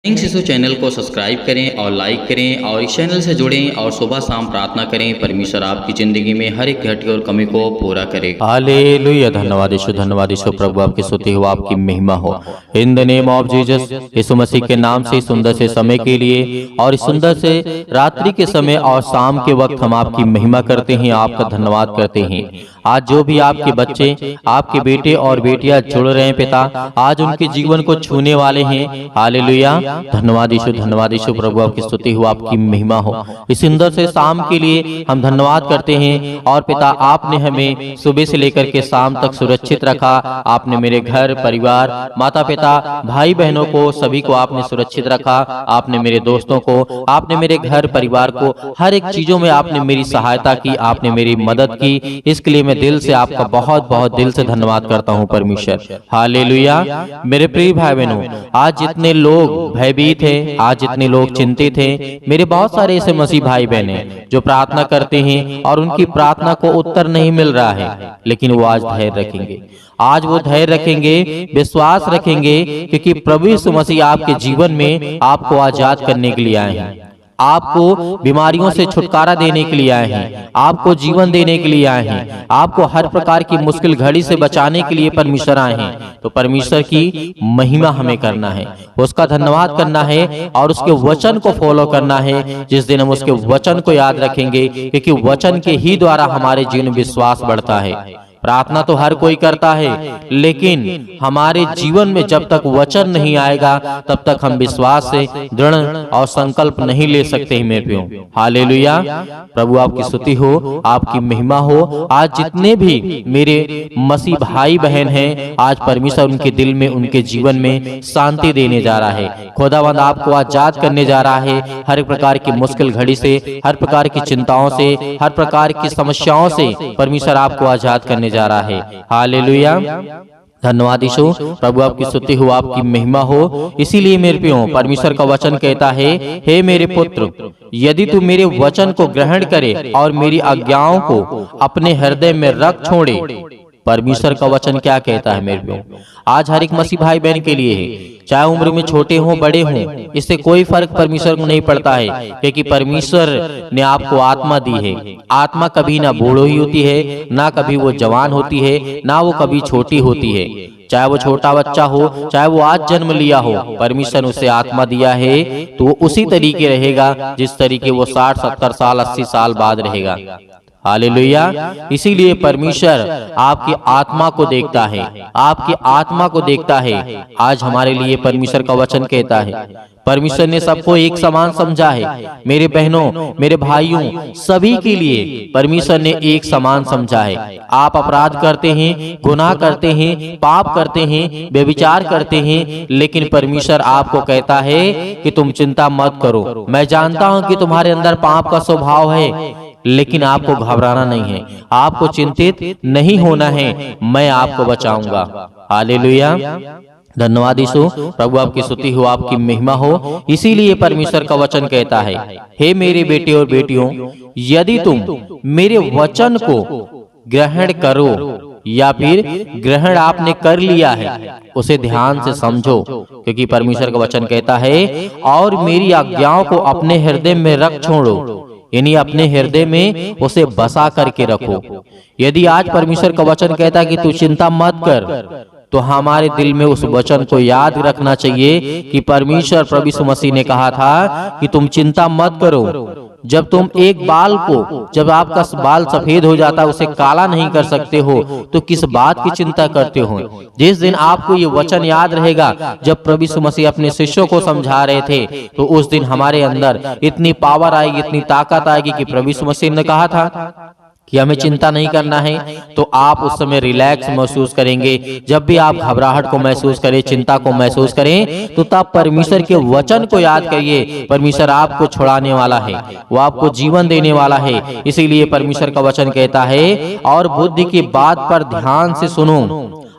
इन शिशु चैनल को सब्सक्राइब करें और लाइक करें और इस चैनल से जुड़ें और सुबह शाम प्रार्थना करें। परमेश्वर आपकी ज़िंदगी में हर एक घटी और कमी को पूरा करे। हालेलुया। धन्यवाद यीशु प्रभु आपकी स्तुति हो, आपकी महिमा हो। In the name of Jesus, यीशु मसीह के नाम से सुंदर से समय के लिए और इस सुंदर से रात्रि के समय और शाम के वक्त हम आपकी महिमा करते हैं, आपका धन्यवाद करते हैं। आज जो भी आपके बच्चे, आपके बेटे और बेटियां जुड़ रहे हैं पिता, आज उनके जीवन को छूने वाले हैं। हालेलुया। धन्यवाद यीशु प्रभु आपकी स्तुति हो, आपकी महिमा हो। इस सुंदर से शाम के लिए हम धन्यवाद करते हैं। और पिता, आपने हमें सुबह से लेकर के शाम तक सुरक्षित रखा। आपने मेरे घर परिवार, माता पिता, भाई बहनों को, सभी को आपने सुरक्षित रखा। आपने मेरे दोस्तों को, आपने मेरे घर परिवार को, हर एक चीजों में आपने मेरी सहायता की, आपने मेरी मदद की। इसके लिए मैं दिल से आपका बहुत बहुत दिल से धन्यवाद करता हूँ परमेश्वर। हालेलुया। मेरे प्रिय भाई बहनों, आज जितने लोग भयभीत हैं, आज जितने लोग चिंतित हैं, मेरे बहुत सारे ऐसे मसीह भाई बहन हैं जो प्रार्थना करते हैं और उनकी प्रार्थना को उत्तर नहीं मिल रहा है, लेकिन वो आज धैर्य रखेंगे। आज वो धैर्य रखेंगे, विश्वास रखेंगे, क्योंकि प्रभु यीशु मसीह आपके जीवन में आपको आजाद करने के लिए आए हैं, आपको बीमारियों से छुटकारा देने के लिए आए हैं, आपको जीवन देने के लिए आए हैं, आपको हर प्रकार की मुश्किल घड़ी से बचाने के लिए परमेश्वर आए हैं। तो परमेश्वर की महिमा हमें करना है, उसका धन्यवाद करना है और उसके वचन को फॉलो करना है। जिस दिन हम उसके वचन को याद रखेंगे, क्योंकि वचन के ही द्वारा हमारे जीवन में विश्वास बढ़ता है। प्रार्थना तो हर कोई करता है, लेकिन हमारे जीवन में जब तक वचन नहीं आएगा तब तक हम विश्वास से दृढ़ और संकल्प नहीं ले सकते ही मेरे प्रियो। हालेलुया। प्रभु आपकी स्तुति हो, आपकी महिमा हो। आज जितने भी मेरे मसीह भाई बहन हैं, आज परमेश्वर उनके दिल में, उनके जीवन में शांति देने जा रहा है। खुदावंद आपको आजाद करने जा रहा है हर प्रकार की मुश्किल घड़ी से, हर प्रकार की चिंताओं से, हर प्रकार की समस्याओं से परमेश्वर आपको आजाद करने जा रहा है। हालेलुया। धन्यवाद यीशु प्रभु आपकी स्तुति हो, आपकी महिमा हो। इसीलिए मेरे प्रियो, परमेश्वर का वचन कहता है, हे मेरे पुत्र, यदि तू मेरे वचन को ग्रहण करे और मेरी आज्ञाओं को अपने हृदय में रख छोड़े। परमेश्वर का वचन क्या कहता है मेरे प्रियो? आज हर एक मसीह भाई बहन के लिए है, चाहे उम्र में छोटे हों बड़े हों, इससे कोई फर्क परमेश्वर को नहीं पड़ता है, क्योंकि परमेश्वर ने आपको आत्मा दी है। आत्मा कभी ना बूढ़ो ही होती है, ना कभी वो जवान होती है, ना वो कभी छोटी होती है। चाहे वो छोटा बच्चा हो, चाहे वो आज जन्म लिया हो, परमेश्वर ने उसे आत्मा दिया है तो वो उसी तरीके रहेगा जिस तरीके वो 60, 70 साल, 80 साल बाद रहेगा। हालेलुया। इसीलिए परमेश्वर आपकी आत्मा को देखता है, आपकी आत्मा को देखता है। आज हमारे लिए परमेश्वर का वचन कहता है, परमेश्वर ने सबको एक समान समझा है। मेरे बहनों, मेरे भाइयों, सभी के लिए परमेश्वर ने एक समान समझा है। आप अपराध करते हैं, गुनाह करते हैं, पाप करते हैं, व्यभिचार करते हैं, लेकिन परमेश्वर आपको कहता है कि तुम चिंता मत करो। मैं जानता हूं कि तुम्हारे अंदर पाप का स्वभाव है, लेकिन आपको घबराना नहीं है, आपको चिंतित नहीं होना है, मैं आपको बचाऊंगा। हालेलुया। धन्यवाद यीशु प्रभु आपकी स्तुति हो, आपकी महिमा हो। इसीलिए परमेश्वर का वचन कहता है, हे मेरे बेटे और बेटियों, यदि तुम मेरे वचन को ग्रहण करो, या फिर ग्रहण आपने कर लिया है, उसे ध्यान से समझो, क्योंकि परमेश्वर का वचन कहता है, और मेरी आज्ञाओं को अपने हृदय में रख छोड़ो, यानी अपने हृदय में उसे बसा करके रखो। यदि आज परमेश्वर का वचन कहता है कि तू चिंता मत कर, तो हमारे दिल में उस वचन को याद रखना चाहिए कि परमेश्वर प्रभु यीशु मसीह ने कहा था कि तुम चिंता मत करो। जब तुम एक बाल को, जब आपका बाल सफेद हो जाता है, उसे काला नहीं कर सकते हो, तो किस बात की चिंता करते हो? जिस दिन आपको ये वचन याद रहेगा, जब प्रभु यीशु मसीह अपने शिष्यों को समझा रहे थे, तो उस दिन हमारे अंदर इतनी पावर आएगी, इतनी ताकत आएगी कि प्रभु यीशु मसीह ने कहा था कि हमें चिंता नहीं करना है। तो आप उस समय रिलैक्स महसूस करेंगे। जब भी आप घबराहट को महसूस करें, चिंता को महसूस करें, तो तब परमेश्वर के वचन को याद करिए। परमेश्वर आपको छुड़ाने वाला है, वो आपको जीवन देने वाला है। इसीलिए परमेश्वर का वचन कहता है, और बुद्धि की बात पर ध्यान से सुनो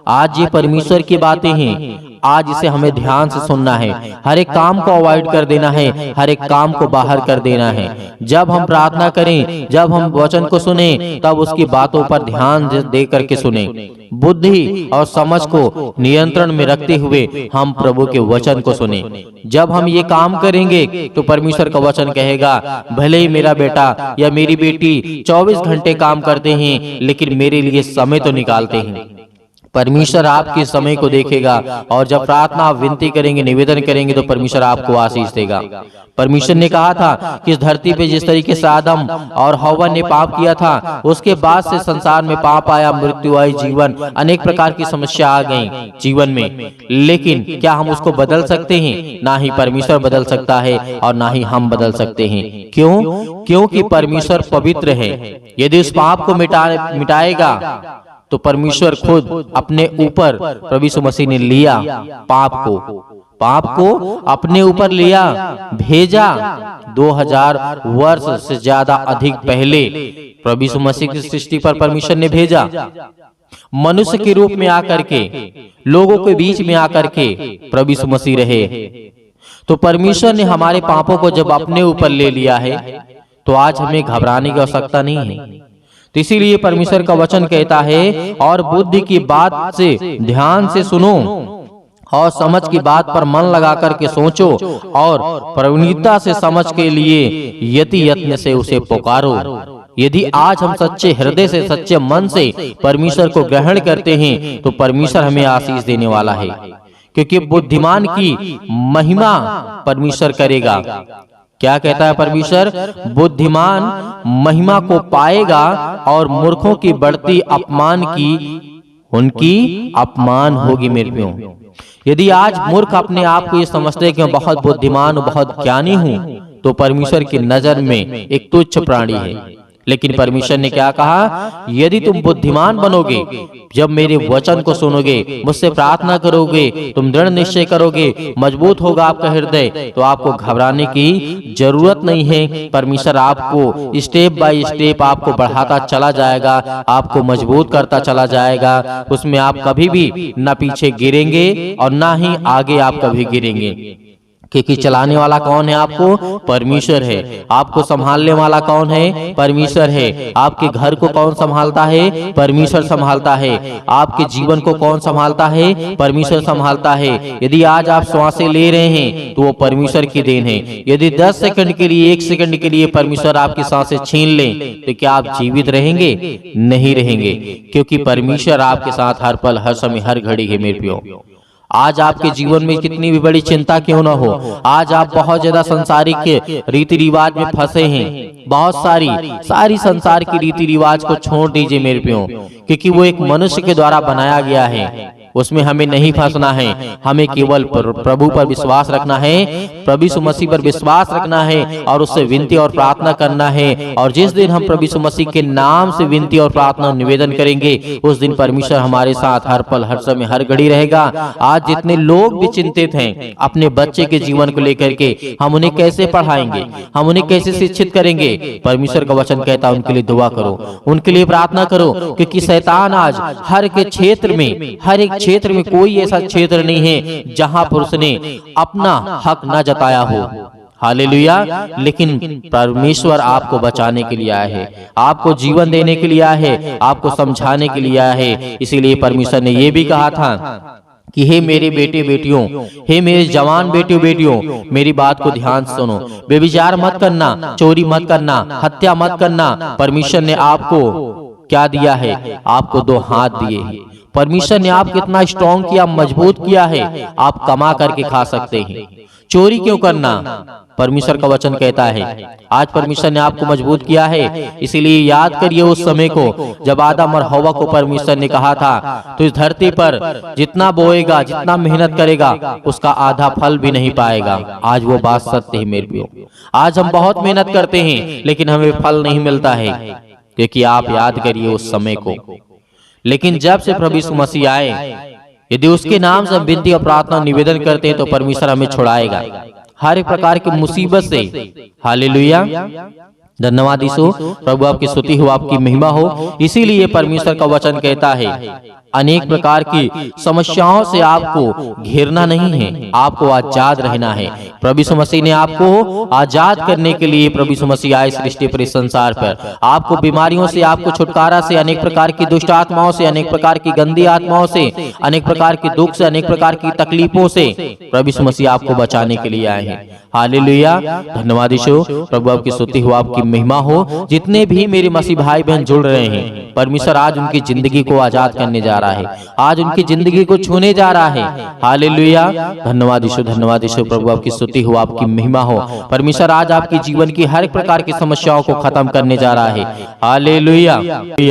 आज ये परमेश्वर की बातें हैं, आज इसे हमें ध्यान से सुनना है। हर एक काम को अवॉइड कर देना है, हर एक काम को बाहर कर देना है। जब हम प्रार्थना करें, जब हम वचन को सुने, तब उसकी बातों पर ध्यान दे करके सुने। बुद्धि और समझ को नियंत्रण में रखते हुए हम प्रभु के वचन को सुने। जब हम ये काम करेंगे तो परमेश्वर का वचन कहेगा, भले ही मेरा बेटा या मेरी बेटी 24 घंटे काम करते हैं, लेकिन मेरे लिए समय तो निकालते हैं। परमेश्वर आपके समय को देखेगा, और जब प्रार्थना आप विनती करेंगे, निवेदन करेंगे, तो परमेश्वर आपको आशीष देगा। परमेश्वर ने कहा था कि इस धरती पे जिस तरीके से आदम और हव्वा ने पाप किया था, उसके बाद से संसार में पाप आया, मृत्यु आई, जीवन, अनेक प्रकार की समस्या आ गई जीवन में। लेकिन क्या हम उसको बदल सकते हैं? ना ही परमेश्वर बदल सकता है और ना ही हम बदल सकते हैं। क्यों? क्योंकि परमेश्वर पवित्र है। यदि उस पाप को मिटाएगा तो परमेश्वर खुद अपने ऊपर, प्रभु यीशु मसीह ने लिया पाप को अपने ऊपर लिया, भेजा। 2000 वर्ष से ज्यादा अधिक पहले प्रभु यीशु मसीह की सृष्टि पर परमेश्वर ने भेजा, मनुष्य के रूप में आकर के, लोगों के बीच में आकर के प्रभु यीशु मसीह रहे। तो परमेश्वर ने हमारे पापों को जब अपने ऊपर ले लिया है, तो आज हमें घबराने की आवश्यकता नहीं है। तो इसीलिए परमेश्वर का वचन कहता है, और बुद्धि की बात से ध्यान से सुनो और समझ की बात पर मन लगा करके सोचो, और प्रवीणता से समझ के लिए यति यत्न से उसे पुकारो। यदि आज हम सच्चे हृदय से, सच्चे मन से परमेश्वर को ग्रहण करते हैं, तो परमेश्वर हमें आशीष देने वाला है। क्योंकि बुद्धिमान की महिमा परमेश्वर करेगा। क्या कहता है परमेश्वर? बुद्धिमान महिमा को पाएगा, और मूर्खों की बढ़ती अपमान की उनकी अपमान होगी मेरे प्रियो। यदि आज मूर्ख अपने आप को ये समझते हैं कि मैं बहुत बुद्धिमान हूं, बहुत ज्ञानी हूं, तो परमेश्वर की नजर में एक तुच्छ प्राणी है। लेकिन परमेश्वर ने क्या कहा? यदि तुम बुद्धिमान बनोगे, जब मेरे वचन को सुनोगे, मुझसे प्रार्थना करोगे, तुम दृढ़ निश्चय करोगे, मजबूत होगा आपका हृदय, तो आपको घबराने की जरूरत नहीं है। परमेश्वर आपको स्टेप बाय स्टेप आपको बढ़ाता चला जाएगा, आपको मजबूत करता चला जाएगा। उसमें आप कभी भी न पीछे गिरेंगे और ना ही आगे आप कभी गिरेंगे। क्योंकि चलाने वाला कौन है? आपको परमेश्वर है। आपको संभालने वाला कौन है? परमेश्वर है। आपके घर को कौन संभालता है? परमेश्वर संभालता है। आपके जीवन को कौन संभालता है? परमेश्वर संभालता है। यदि आज आप श्वासें ले रहे हैं, तो वो परमेश्वर की देन है। यदि 10 सेकंड के लिए, 1 सेकंड के लिए परमेश्वर आपकी सांसें छीन ले, तो क्या आप जीवित रहेंगे? नहीं रहेंगे। क्योंकि परमेश्वर आपके साथ हर पल, हर समय, हर घड़ी है मेरे प्रियो। आज आपके जीवन में कितनी भी बड़ी चिंता क्यों न हो, आज आप बहुत ज्यादा संसारिक रीति रिवाज में फंसे हैं, बहुत सारी संसार की रीति रिवाज को छोड़ दीजिए मेरे प्रियो। क्योंकि वो एक मनुष्य के द्वारा बनाया गया है, उसमें हमें नहीं फंसना है। हमें केवल प्रभु पर विश्वास रखना है, प्रभु यीशु मसीह पर विश्वास रखना है, और उससे विनती और प्रार्थना करना है। और जिस दिन हम प्रभु यीशु मसीह के नाम से विनती और प्रार्थना निवेदन करेंगे, उस दिन परमेश्वर हमारे साथ हर पल, हर समय, हर घड़ी रहेगा। आज जितने लोग भी चिंतित हैं अपने बच्चे के जीवन को लेकर के, हम उन्हें कैसे पढ़ाएंगे, हम उन्हें कैसे शिक्षित करेंगे, परमेश्वर का वचन कहता है उनके लिए दुआ करो, उनके लिए प्रार्थना करो। क्योंकि शैतान आज हर एक क्षेत्र में, हर एक क्षेत्र में कोई ऐसा क्षेत्र नहीं है जहां पर उसने अपना हक न जताया हो। हालेलुया। लेकिन परमेश्वर आपको बचाने के लिए आया है, आपको जीवन देने के लिए आया है, आपको समझाने के लिए आया है। इसीलिए परमेश्वर ने यह भी कहा था कि हे मेरे बेटे बेटियों, हे मेरे जवान बेटियों बेटियों, मेरी बात को ध्यान से सुनो। बेविचार मत करना, चोरी मत करना, हत्या मत करना। परमेश्वर ने आपको क्या दिया है? आपको 2 हाथ दिए हैं। परमेश्वर ने आपको कितना स्ट्रॉन्ग किया, मजबूत किया है, आप कमा करके खा सकते हैं। चोरी क्यों करना? परमेश्वर का वचन कहता है आज परमेश्वर ने आपको मजबूत किया है। इसीलिए याद करिए उस समय को जब आदम और हव्वा को परमेश्वर ने कहा था, तो इस धरती पर जितना बोएगा, जितना मेहनत करेगा, उसका आधा फल भी नहीं पाएगा। आज वो बात सत्य है मेरे प्रियो। आज हम बहुत मेहनत करते हैं, लेकिन हमें फल नहीं मिलता है। क्योंकि आप याद करिए उस समय को। लेकिन जब से प्रभु यीशु मसीह आए, यदि उसके नाम से विनती और प्रार्थना निवेदन करते हैं, तो परमेश्वर हमें छुड़ाएगा हर एक प्रकार की मुसीबत से। हालेलुया। धन्यवाद यीशु प्रभु, आपकी स्तुति हो, आपकी महिमा हो। इसीलिए परमेश्वर का वचन कहता है अनेक प्रकार की समस्याओं से आपको घेरना नहीं है, आपको आजाद रहना है। प्रभु यीशु मसीह ने आपको आजाद करने के लिए प्रभु यीशु मसीह आए सृष्टि पर, इस संसार पर। आपको बीमारियों से, आपको छुटकारा से, अनेक प्रकार की दुष्ट आत्माओं से, अनेक प्रकार की गंदी आत्माओं से, अनेक प्रकार के दुख से, अनेक प्रकार की तकलीफों से प्रभु यीशु मसीह आपको बचाने के लिए आए हैं। हालेलुया, धन्यवाद यीशु प्रभु, आपकी स्तुति हो, आपकी महिमा हो। जितने भी मेरे मसीह भाई बहन जुड़ रहे हैं, परमेश्वर आज उनकी जिंदगी को आजाद करने जा रहा है, आज उनकी जिंदगी को छूने जा रहा है। हालेलुया, धन्यवाद यीशु, धन्यवाद यीशु प्रभु, आपकी स्तुति हो, आपकी महिमा हो। परमेश्वर आज आपके जीवन की हर एक प्रकार की समस्याओं को खत्म करने जा रहा है। हालेलुया,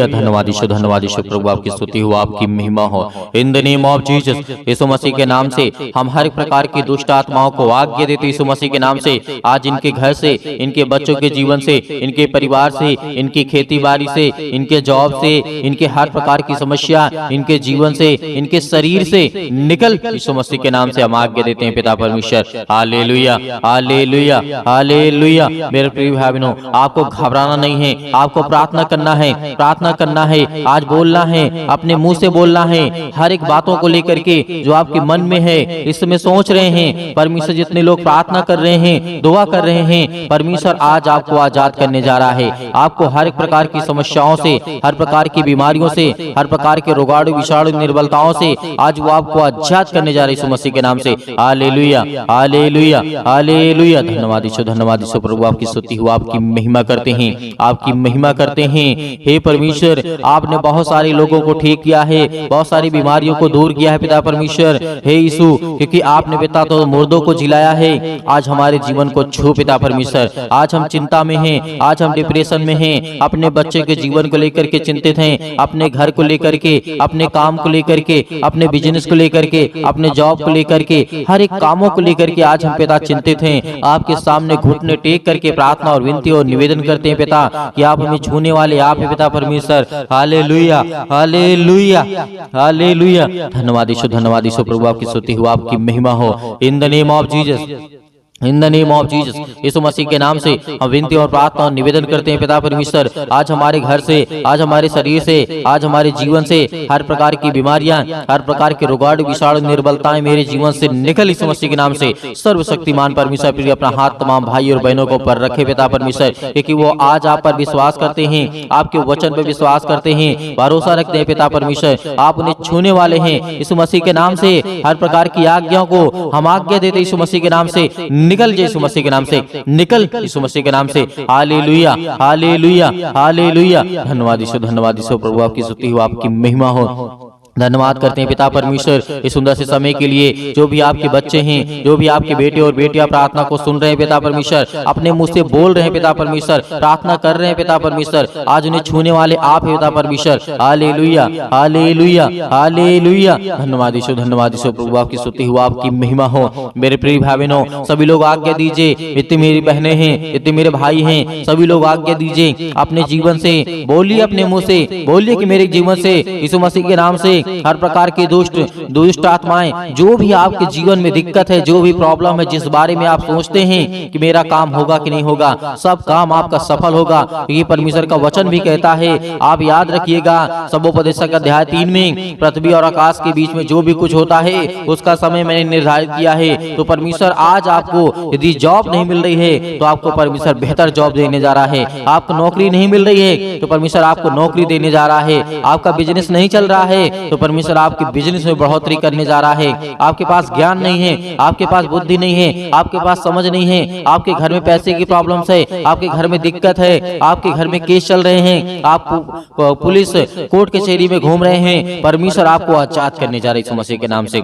धन्यवाद यीशु, धन्यवाद यीशु प्रभु, आपकी स्तुति हो, आपकी महिमा हो। In the name of Jesus, यीशु मसीह के नाम से हम हर एक प्रकार की दुष्ट आत्माओं को आज्ञा देते यीशु मसीह के नाम से। आज इनके घर से, इनके बच्चों के जीवन से, इनके परिवार से, इनकी खेती बाड़ी से, इनके जॉब से, इनके हर प्रकार की समस्या, इनके जीवन से, इनके शरीर से निकल यीशु मसीह के नाम से हम आज्ञा देते हैं पिता परमेश्वर। Hallelujah, hallelujah, hallelujah. मेरे प्रिय भाई बहनों, आपको घबराना नहीं है, आपको प्रार्थना करना है, प्रार्थना करना है। आज बोलना है, अपने मुंह से बोलना है, हर एक बातों को लेकर के जो आपके मन में है, इस समय सोच रहे हैं। परमेश्वर जितने लोग प्रार्थना कर रहे हैं, दुआ कर रहे हैं, परमेश्वर आज आपको आजाद करने जा रहा है। आपको हर एक प्रकार की समस्याओं से, हर प्रकार की बीमारियों से, हर प्रकार के रोगाणु विषाणु निर्बलताओं से आज वो आपको आजाद करने जा रहे हैं यीशु मसीह के नाम से। Hallelujah, hallelujah, hallelujah. धन्यवाद यीशु, धन्यवाद यीशु प्रभु, आपकी स्तुति हो, आपकी महिमा करते हैं, आपकी महिमा करते हैं। हे परमेश्वर, आपने बहुत सारे लोगों को ठीक किया है, बहुत सारी बीमारियों को दूर किया है पिता परमेश्वर। हे यीशु, क्योंकि आपने पिता तो मुर्दों को जिलाया है, आज हमारे जीवन को छू पिता परमेश्वर। आज हम चिंता में हैं, आज हम डिप्रेशन में हैं, अपने बच्चे के जीवन को लेकर के चिंतित हैं, अपने घर को लेकर के, अपने काम को लेकर के, अपने बिजनेस को लेकर के, अपने जॉब को लेकर के, हर एक कामों को लेकर के आज हम पिता चिंतित हैं। आपके सामने घुटने टेक करके प्रार्थना और विनती और निवेदन करते हैं पिता कि आप हमें छूने वाले आप हैं पिता परमेश्वर। Hallelujah, hallelujah, hallelujah. धन्यवाद यीशु, धन्यवाद यीशु प्रभु, आपकी स्तुति हो, आपकी महिमा हो। In the name of Jesus, in the name of Jesus, यीशु मसीह के नाम से हम विनती और प्रार्थना और निवेदन करते हैं पिता परमेश्वर। आज हमारे घर से, आज हमारे शरीर से, आज हमारे जीवन से हर प्रकार की बीमारियां, हर प्रकार के रोगाणु विषाणु निर्बलताएं मेरे जीवन से निकल यीशु मसीह के नाम से। सर्वशक्तिमान परमेश्वर प्रिय अपना हाथ तमाम भाई और बहनों को ऊपर रखे पिता परमेश्वर, क्योंकि वो आज आप पर विश्वास करते हैं, आपके वचन पर विश्वास करते हैं, भरोसा रखते हैं पिता परमेश्वर। आप उन्हें छूने वाले हैं यीशु मसीह के नाम से। हर प्रकार की आज्ञाओं को हम आज्ञा देते यीशु मसीह के नाम से, निकल यीशु मसीह के नाम से, निकल यीशु मसीह के नाम से। Hallelujah, hallelujah, hallelujah. धन्यवाद यीशु, धन्यवाद यीशु प्रभु, आपकी स्तुति हो, आपकी महिमा हो। धन्यवाद करते हैं पिता परमेश्वर इस सुंदर से समय के लिए। जो भी आपके बच्चे हैं, जो भी आपके बेटे और बेटियां प्रार्थना को सुन रहे हैं पिता परमेश्वर, अपने मुंह से बोल रहे हैं पिता परमेश्वर, प्रार्थना कर रहे हैं पिता परमेश्वर, आज उन्हें छूने वाले आप हैं पिता परमेश्वर। Hallelujah, hallelujah, hallelujah. धन्यवाद यीशु, धन्यवाद यीशु प्रभु, आपकी स्तुति हो, आपकी महिमा हो। मेरे प्रिय भाई बहनों, सभी लोग आज्ञा दीजिए, इतनी मेरी बहनें हैं, इतने मेरे भाई हैं, सभी लोग आज्ञा दीजिए, अपने जीवन से बोलिए, अपने मुंह से बोलिए कि मेरे जीवन से यीशु मसीह के नाम से हर प्रकार की दुष्ट आत्माएं, जो भी आपके जीवन में दिक्कत है, जो भी प्रॉब्लम है, जिस बारे में आप सोचते हैं कि मेरा काम होगा कि नहीं होगा, सब काम आपका सफल होगा। ये परमेश्वर का वचन भी कहता है। आप याद रखिएगा, सबोपदेशक अध्याय 3 में पृथ्वी और आकाश के बीच में जो भी कुछ होता है उसका समय मैंने निर्धारित किया है। तो परमेश्वर आज आपको यदि जॉब नहीं मिल रही है तो आपको परमेश्वर बेहतर जॉब देने जा रहा है। आपको नौकरी नहीं मिल रही है तो परमेश्वर आपको नौकरी देने जा रहा है। आपका बिजनेस नहीं चल रहा है तो परमेश्वर आपके बिजनेस में बढ़ोतरी करने जा रहा है। आपके पास ज्ञान नहीं है, आपके पास बुद्धि नहीं है, आपके पास समझ नहीं है, आपके घर में पैसे की प्रॉब्लम्स है, आपके घर में दिक्कत है, आपके घर में केस चल रहे हैं, आप पुलिस कोर्ट कचहरी में घूम रहे हैं, परमेश्वर आपको आजाद करने जा रहा है यीशु मसीह के नाम से।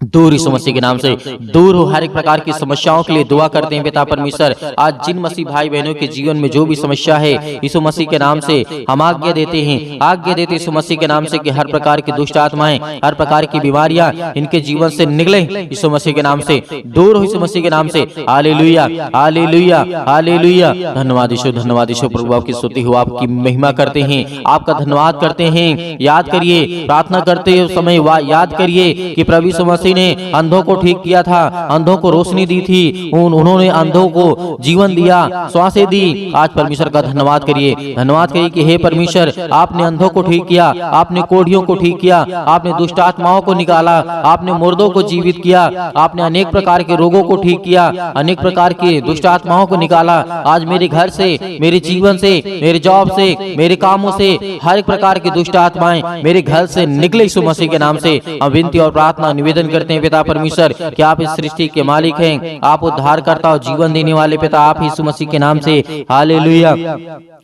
दूर यीशु मसीह के नाम से दूर हो हर एक प्रकार की समस्याओं के लिए दुआ करते हैं पिता परमेश्वर। आज जिन मसीह भाई बहनों के जीवन में जो भी समस्या है यीशु मसीह के नाम से हम आज्ञा देते हैं, आज्ञा देते यीशु मसीह के नाम से कि हर प्रकार की दुष्ट आत्माएं, हर प्रकार की बीमारियां इनके जीवन से निकले यीशु मसीह के नाम से, दूर हो यीशु मसीह के नाम से। Hallelujah, hallelujah, hallelujah. धन्यवाद यीशु, धन्यवाद यीशु प्रभु, आपकी स्तुति हो, आपकी महिमा करते हैं, आपका धन्यवाद करते हैं। याद करिए, प्रार्थना करते समय याद करिए कि प्रभु यीशु मसीह मसीह ने अंधों को ठीक किया था, अंधों को रोशनी दी थी, उन्होंने अंधों को जीवन दिया, श्वासें दी। आज परमेश्वर का धन्यवाद करिए, धन्यवाद करिए कि हे परमेश्वर, आपने अंधों को ठीक किया, आपने कोढ़ियों को ठीक किया, आपने दुष्ट आत्माओं को निकाला, आपने मुर्दों को जीवित किया, आपने अनेक प्रकार के रोगों को ठीक किया, अनेक प्रकार के दुष्ट आत्माओं को निकाला। आज मेरे घर से, मेरे जीवन से, मेरे जॉब से, मेरे कामों से हर एक प्रकार की दुष्ट आत्माएं मेरे घर से निकले यीशु मसीह के नाम से। हम विनती और प्रार्थना निवेदन करते हैं पिता परमेश्वर कि आप इस सृष्टि के मालिक हैं, आप उद्धारकर्ता और जीवन देने वाले पिता, आप यीशु मसीह के नाम से। Hallelujah,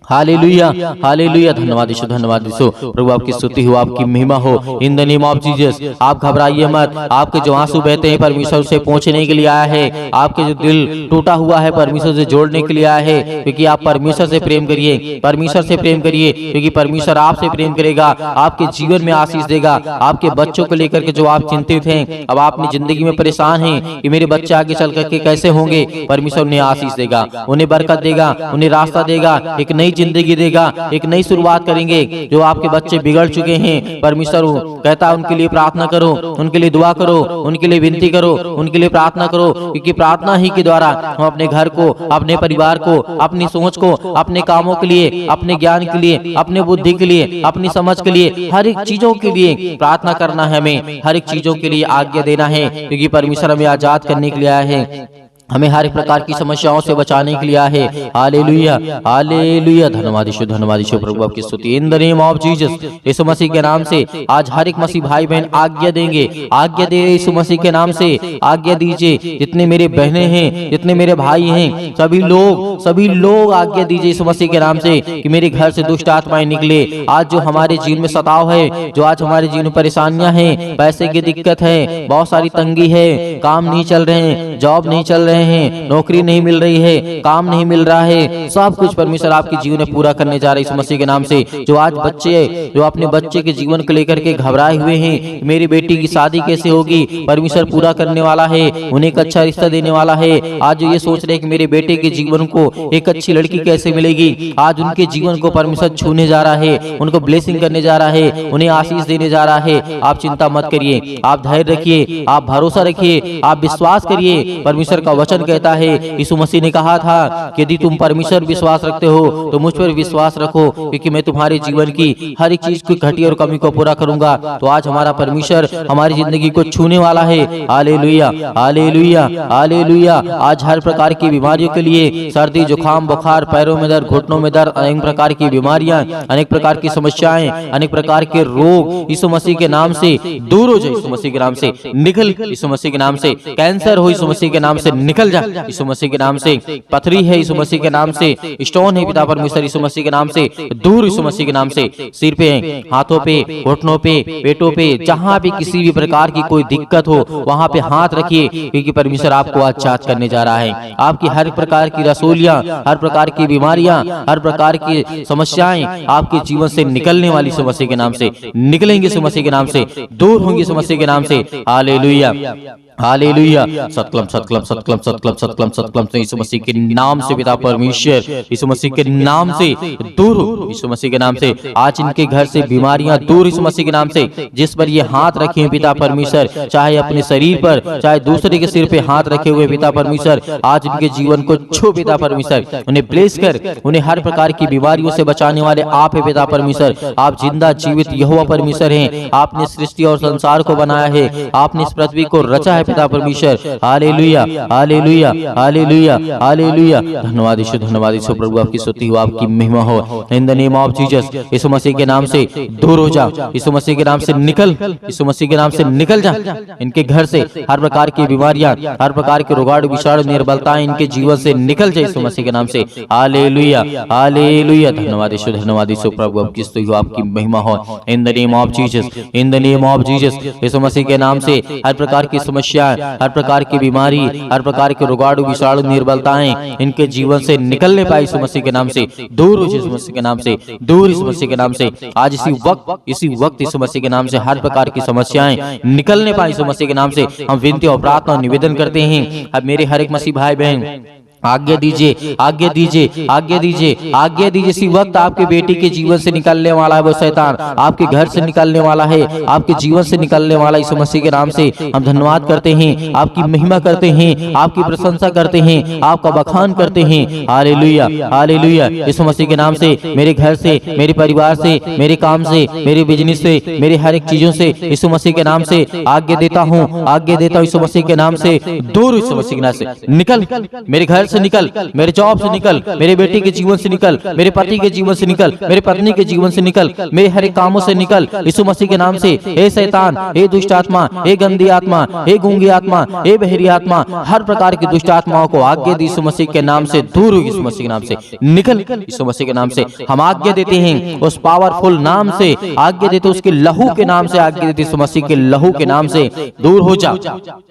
hallelujah, hallelujah. धन्यवाद यीशु, धन्यवाद यीशु। प्रभु आपकी स्तुति हो, आपकी महिमा हो। In the name of Jesus आप घबराइए मत। आपके जो आंसू बहते हैं परमेश्वर से पहुंचने के लिए आया है, आपके जो दिल टूटा हुआ है परमेश्वर से जोड़ने के लिए आया है, क्योंकि आप परमेश्वर से प्रेम करिए, परमेश्वर से प्रेम करिए, क्योंकि परमेश्वर आपसे प्रेम करेगा, आपके जीवन में आशीष देगा। आपके बच्चों को लेकर के जो आप चिंतित हैं, अब आप अपनी जिंदगी में परेशान हैं कि मेरे बच्चे आगे चल करके कैसे होंगे, परमेश्वर उन्हें आशीष देगा, उन्हें बरकत देगा, उन्हें रास्ता देगा, एक नई जिंदगी देगा, एक नई शुरुआत करेंगे। जो आपके बच्चे बिगड़ चुके हैं, परमेश्वर कहता है उनके लिए प्रार्थना करो, उनके लिए दुआ करो, उनके लिए विनती करो, उनके लिए प्रार्थना करो, क्योंकि प्रार्थना ही के द्वारा हम अपने घर को, अपने परिवार को, अपनी सोच को, अपने कामों के लिए, अपने ज्ञान के लिए, अपने बुद्धि के लिए, अपनी समझ के लिए, हर एक चीजों के लिए प्रार्थना करना है, हमें हर एक चीजों के लिए आज्ञा देना है, क्योंकि परमेश्वर हमें आजाद करने के लिए आया है, हमें हर एक प्रकार की समस्याओं से बचाने के लिए आया है। Hallelujah, hallelujah. धन्यवाद यीशु, धन्यवाद यीशु। प्रभु आपकी स्तुति। In the name of Jesus यीशु मसीह के नाम से आज हर एक मसीह भाई बहन आज्ञा देंगे, आज्ञा दे यीशु मसीह के नाम से आज्ञा दीजिए। जितने मेरे बहनें हैं, जितने मेरे भाई हैं, सभी लोग आज्ञा दीजिए यीशु मसीह के नाम से कि मेरे घर से दुष्ट आत्माएं निकले। आज जो हमारे जीवन में सताव है, जो आज हमारे जीवन में परेशानियां हैं, पैसे की दिक्कत है, बहुत सारी तंगी है, काम नहीं चल रहे हैं, जॉब नहीं चल रहे हैं, नौकरी नहीं मिल रही है, काम नहीं मिल रहा है, सब कुछ परमेश्वर आपके जीवन में पूरा करने जा रहे हैं यीशु मसीह के नाम से। जो आज बच्चे, जो अपने बच्चे के जीवन को लेकर के घबराए हुए हैं, मेरी बेटी की शादी कैसे होगी, परमेश्वर पूरा करने वाला है, उन्हें एक अच्छा रिश्ता देने वाला है। आज जो ये सोच रहे हैं कि मेरे बेटे के जीवन को एक अच्छी लड़की कैसे मिलेगी, आज उनके जीवन को परमेश्वर छूने जा रहा है, उनको ब्लेसिंग करने जा रहा है, उन्हें आशीष देने जा रहा है। आप चिंता मत करिए, आप धैर्य रखिए, आप भरोसा रखिए, आप विश्वास करिए। परमेश्वर का वचन कहता है, यीशु मसीह ने कहा था कि यदि तुम परमेश्वर विश्वास रखते हो तो मुझ पर विश्वास रखो, क्योंकि मैं तुम्हारे जीवन की हर एक चीज की घटी और कमी को पूरा करूंगा। तो आज हमारा परमेश्वर हमारी जिंदगी को छूने वाला है। Hallelujah, hallelujah, hallelujah. आज हर प्रकार की बीमारियों के लिए, सर्दी, जुकाम, बुखार, पैरों में दर्द, घुटनों में दर्द, अनेक प्रकार की बीमारियां, अनेक प्रकार की समस्याएं, अनेक प्रकार के रोग यीशु मसीह के नाम से दूर हो जाए, यीशु मसीह के नाम से निकल, यीशु मसीह के नाम से कैंसर हो, यीशु मसीह के नाम से निकल जा, यीशु मसीह के नाम से पथरी है, यीशु मसीह के नाम से स्टोन है, पिता परमेश्वर यीशु मसीह के नाम से दूर, यीशु मसीह के नाम से। सिर पे, हाथों पे, घुटनों पे, पेटों पे, जहां भी किसी भी प्रकार की कोई दिक्कत हो वहां पे हाथ रखिए, क्योंकि परमेश्वर आपको आजाद करने जा रहा है। आपकी हर प्रकार की रसोलियां, हर प्रकार की बीमारियां, हर प्रकार की समस्याएं आपके जीवन से निकलने वाली यीशु मसीह के नाम से निकलेंगे, यीशु मसीह के नाम से दूर होंगे, यीशु मसीह के नाम से। Hallelujah, hallelujah. सतकलम, सतकलम, सतकलम, सतकलम, सतकलम, सतकलम से यीशु मसीह के नाम से पिता परमेश्वर यीशु मसीह के नाम से दूर हो, यीशु मसीह के नाम से। आज इनके घर से बीमारियां दूर, यीशु मसीह के नाम से। जिस पर ये हाथ रखे हैं पिता परमेश्वर, चाहे अपने शरीर पर, चाहे दूसरे के सिर पे हाथ रखे हुए पिता परमेश्वर, आज इनके जीवन को छू पिता परमेश्वर, उन्हें ब्लेस कर, उन्हें हर प्रकार की बीमारियों से बचाने वाले आप है पिता परमेश्वर। आप जिंदा जीवित यहोवा परमेश्वर हैं। आपने सृष्टि और संसार को बनाया है, आपने इस पृथ्वी को रचा है पिता परमेश्वर। Hallelujah, hallelujah, hallelujah, hallelujah. धन्यवाद यीशु, धन्यवाद यीशु। प्रभु आपकी स्तुति हो, आपकी महिमा हो। In the name of Jesus यीशु मसीह के नाम से दूर हो जा, यीशु मसीह के नाम से निकल, यीशु मसीह के नाम से निकल जा। इनके घर से हर प्रकार की बीमारियां, हर प्रकार के रोगाणु, विषाणु, निर्बलताएं इनके जीवन से निकल जाए, यीशु मसीह के नाम से। Hallelujah, hallelujah. धन्यवाद यीशु, धन्यवाद यीशु। प्रभु आपकी स्तुति हो, आपकी महिमा हो। In the name of Jesus, in the name of Jesus यीशु मसीह के नाम से हर प्रकार की समस्या, हर प्रकार की बीमारी, हर प्रकार के रोगाणु, विषाणु, निर्बलताएं इनके जीवन से निकलने पाए, यीशु मसीह के नाम से दूर हो, यीशु मसीह के नाम से दूर, यीशु मसीह के नाम से। आज इसी वक्त यीशु मसीह के नाम से हर प्रकार की समस्याएं निकलने पाए, यीशु मसीह के नाम से। हम विनती और प्रार्थना निवेदन करते हैं। अब मेरे हर एक मसीह भाई बहन आज्ञा दीजिए, आज्ञा दीजिए, आज्ञा दीजिए, आज्ञा दीजिए। इसी वक्त आपके बेटी के जीवन से निकलने वाला है वो शैतान, आपके घर से निकलने वाला है, आपके जीवन से निकलने वाला। यीशु मसीह के नाम से हम धन्यवाद करते हैं, आपकी महिमा करते हैं, आपकी प्रशंसा करते हैं, आपका बखान करते हैं। Hallelujah, hallelujah. यीशु मसीह के नाम से मेरे घर से, मेरे परिवार से, मेरे काम से, मेरे बिजनेस से, मेरे हर एक चीजों से यीशु मसीह के नाम से आज्ञा देता हूँ, आज्ञा देता हूँ। यीशु मसीह के नाम से दूर, यीशु मसीह के नाम से निकल, मेरे घर से निकल, मेरे जॉब से निकल, मेरे बेटे के जीवन से निकल, मेरे पति के जीवन से निकल, मेरे पत्नी के जीवन से निकल, मेरे हर एक कामों से निकल यीशु मसीह के नाम से। हे शैतान, हे दुष्ट आत्मा, हे गंदी आत्मा, हे गूंगी आत्मा, हे बहरी आत्मा, हर प्रकार की दुष्ट आत्माओं को आज्ञा दी यीशु मसीह के नाम से दूर हो, यीशु मसीह के नाम से निकल, यीशु मसीह के नाम से हम आज्ञा देते हैं। उस पावरफुल नाम से आज्ञा देते, उसके लहू के नाम से आज्ञा देते, यीशु मसीह के लहू के नाम से दूर हो जा।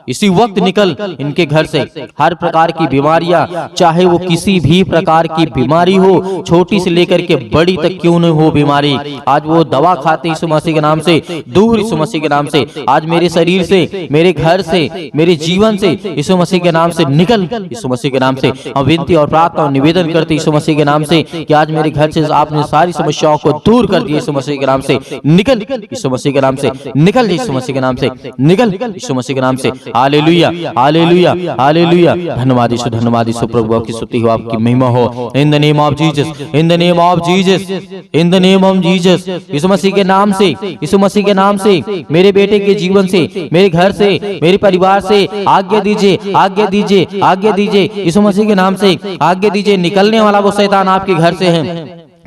इसी वक्त निकल इनके घर से हर प्रकार की बीमारियां, चाहे वो किसी भी प्रकार की बीमारी हो, छोटी से लेकर के बड़ी तक क्यों न हो बीमारी, आज वो दवा खाते यीशु मसीह के नाम से दूर, यीशु मसीह के नाम से। आज मेरे शरीर से, मेरे घर से, मेरे जीवन से यीशु मसीह के नाम से निकल, यीशु मसीह के नाम से हम विनती और प्रार्थना और निवेदन करते यीशु मसीह के नाम से कि आज मेरे घर से आपने सारी समस्याओं को दूर कर दिया। यीशु मसीह के नाम से निकल, यीशु मसीह के नाम से निकल, यीशु मसीह के नाम से निकल, यीशु मसीह के नाम से। Hallelujah, hallelujah, hallelujah. धन्यवाद यीशु, धन्यवाद यीशु। प्रभु आपकी स्तुति हो, आपकी महिमा हो। In the name of Jesus, in the name of Jesus, in the name of Jesus. यीशु मसीह के नाम से, यीशु मसीह के नाम से मेरे बेटे के जीवन से, मेरे घर से, मेरे परिवार से आज्ञा दीजिए, आज्ञा दीजिए, आज्ञा दीजिए। यीशु मसीह के नाम से आज्ञा दीजिए। निकलने वाला वो शैतान आपके घर से है,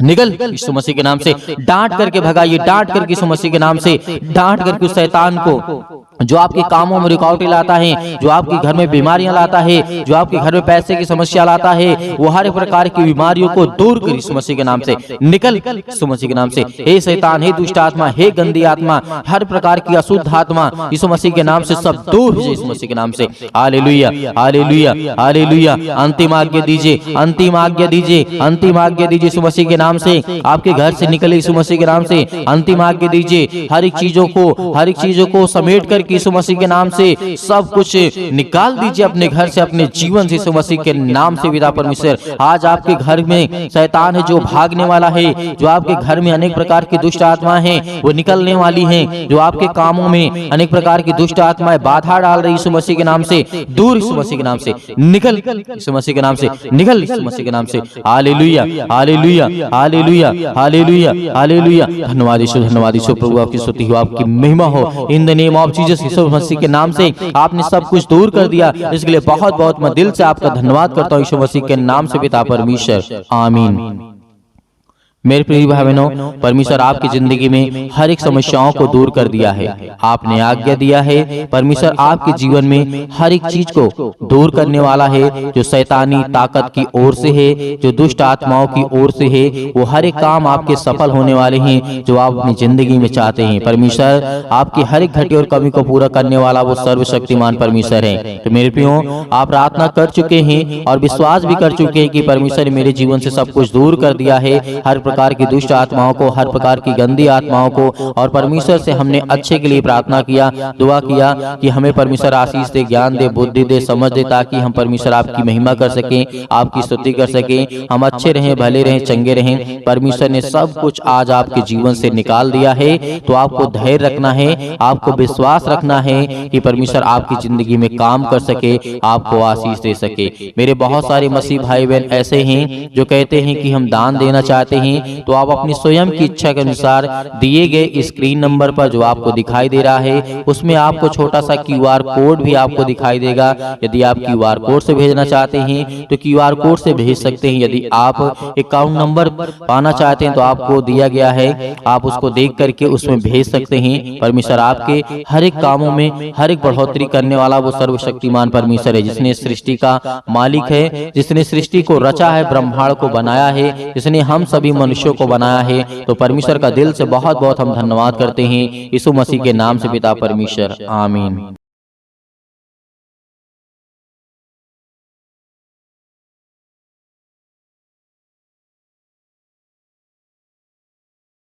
निकल यीशु मसीह के नाम से। डांट करके भगाइए, डांट करके यीशु मसीह के नाम से डांट करके उस शैतान को जो आपके कामों में रुकावटें लाता है, जो आपके घर में बीमारियां लाता है, जो आपके घर में पैसे की समस्या लाता है, वो हर प्रकार की बीमारियों को दूर कर यीशु मसीह के नाम से निकल, यीशु मसीह के नाम से। हे शैतान, हे दुष्ट आत्मा, हे गंदी आत्मा, हर प्रकार की अशुद्ध आत्मा यीशु मसीह के नाम से सब दूर हो जाए यीशु मसीह के नाम से। Hallelujah, hallelujah, hallelujah. अंतिम आज्ञा दीजिए, अंतिम आज्ञा दीजिए, अंतिम आज्ञा दीजिए यीशु मसीह के नाम से। आपके घर से निकले यीशु मसीह के नाम से अंतिम आज्ञा दीजिए। हर एक चीजों को, हर एक चीजों को समेट कर यीशु मसीह के नाम से सब कुछ निकाल दीजिए अपने घर से, अपने जीवन से यीशु मसीह के नाम से। पिता परमेश्वर, आज आपके घर में शैतान है जो भागने वाला है, जो आपके घर में अनेक प्रकार की दुष्ट आत्माएं हैं वो निकलने वाली हैं, जो आपके कामों में अनेक प्रकार की दुष्ट आत्माएं बाधा डाल रही यीशु मसीह के नाम से दूर, यीशु मसीह के नाम से निकल, यीशु मसीह के नाम से निकल, यीशु मसीह के नाम से। Hallelujah, hallelujah, hallelujah, hallelujah, hallelujah. धन्यवाद यीशु, धन्यवाद यीशु। प्रभु आपकी स्तुति हो, आपकी महिमा हो। In the name of Jesus, यीशु मसीह के नाम से आपने सब कुछ दूर कर दिया, इसके लिए बहुत बहुत मैं दिल से आपका धन्यवाद करता हूँ यीशु मसीह के नाम से पिता परमेश्वर, आमीन। मेरे प्रिय भाई बहनों, परमेश्वर आपकी जिंदगी में हर एक समस्याओं को दूर कर दिया है, आपने आज्ञा दिया है। परमेश्वर आपके जीवन में हर एक चीज को दूर करने वाला है, जो शैतानी ताकत की ओर से है, जो दुष्ट आत्माओं की ओर से है, वो हर एक काम आपके सफल होने वाले हैं जो आप अपनी जिंदगी में चाहते हैं। परमेश्वर आपकी हर एक घटी और कमी को पूरा करने वाला वो सर्वशक्तिमान परमेश्वर है। तो मेरे प्रियो, आप प्रार्थना कर चुके हैं और विश्वास भी कर चुके हैं कि परमेश्वर ने मेरे जीवन से सब कुछ दूर कर दिया है, हर प्रकार की दुष्ट आत्माओं को, हर प्रकार की गंदी आत्माओं को। और परमेश्वर से हमने अच्छे के लिए प्रार्थना किया, दुआ किया कि हमें परमेश्वर आशीष दे, ज्ञान दे, बुद्धि दे, समझ दे, ताकि हम परमेश्वर आपकी महिमा कर सकें, आपकी स्तुति कर सकें, हम अच्छे रहें, भले रहें, चंगे रहें। परमेश्वर ने सब कुछ आज आपके जीवन से निकाल दिया है, तो आपको धैर्य रखना है, आपको विश्वास रखना है कि परमेश्वर आपकी जिंदगी में काम कर सके, आपको आशीष दे सके। मेरे बहुत सारे मसीह भाई बहन ऐसे हैं जो कहते हैं कि हम दान देना चाहते हैं, तो आप अपनी स्वयं की इच्छा के अनुसार दिए गए स्क्रीन नंबर पर जो आपको दिखाई दे रहा है, उसमें आपको छोटा सा QR कोड भी आपको दिखाई देगा। यदि आप QR कोड से भेजना चाहते हैं तो QR कोड से भेज सकते हैं। यदि आप अकाउंट नंबर पाना चाहते हैं तो आपको दिया गया है, आप उसको देख करके उसमें भेज सकते हैं। परमेश्वर आपके हर एक कामों में हर एक बढ़ोतरी करने वाला वो सर्वशक्तिमान परमेश्वर है, जिसने सृष्टि का मालिक है, जिसने सृष्टि को रचा है, ब्रह्मांड को बनाया है, जिसने हम सभी मनुष्यों को बनाया है। तो परमेश्वर का दिल से बहुत बहुत हम धन्यवाद करते हैं यीशु मसीह के नाम से पिता परमेश्वर, आमीन।